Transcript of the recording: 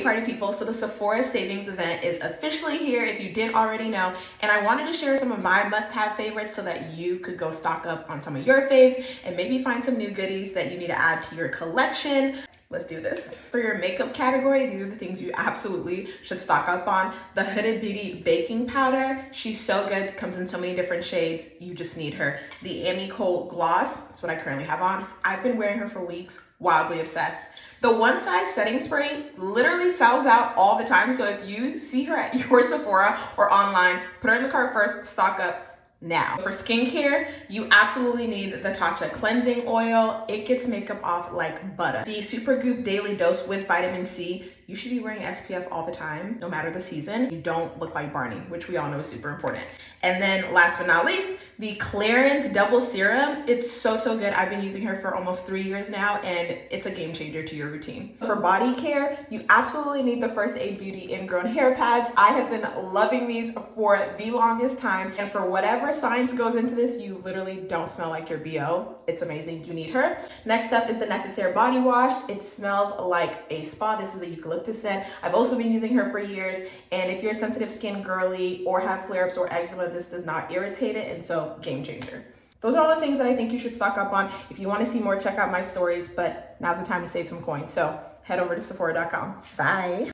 party people, so the Sephora savings event is officially here if you didn't already know, and I wanted to share some of my must-have favorites so that you could go stock up on some of your faves and maybe find some new goodies that you need to add to your collection. Let's do this. For your makeup category, these are the things you absolutely should stock up on. The Hooded Beauty baking powder, she's so good, comes in so many different shades, you just need her. The Amy Cole gloss, that's what I currently have on. I've been wearing her for weeks, wildly obsessed. The One Size setting spray literally sells out all the time, so if you see her at your Sephora or online, put her in the cart first, stock up now. For skincare, you absolutely need the Tatcha cleansing oil. It gets makeup off like butter. The Supergoop daily dose with vitamin C. You should be wearing SPF all the time, no matter the season. You don't look like Barney, which we all know is super important. And then last but not least, the Clarins double serum. It's so good. I've been using her for almost 3 years now, and it's a game changer to your routine. For body care, you absolutely need the First Aid Beauty ingrown hair pads. I have been loving these for the longest time, and for whatever science goes into this, you literally don't smell like your BO. It's amazing. You need her. Next up is the Necessaire body wash. It smells like a spa. This is the eucalyptus scent. I've also been using her for years, and if you're sensitive skin girly or have flare-ups or eczema, this does not irritate it, and so game changer. Those are all the things that I think you should stock up on. If you want to see more, check out my stories, but now's the time to save some coins. So head over to Sephora.com. Bye.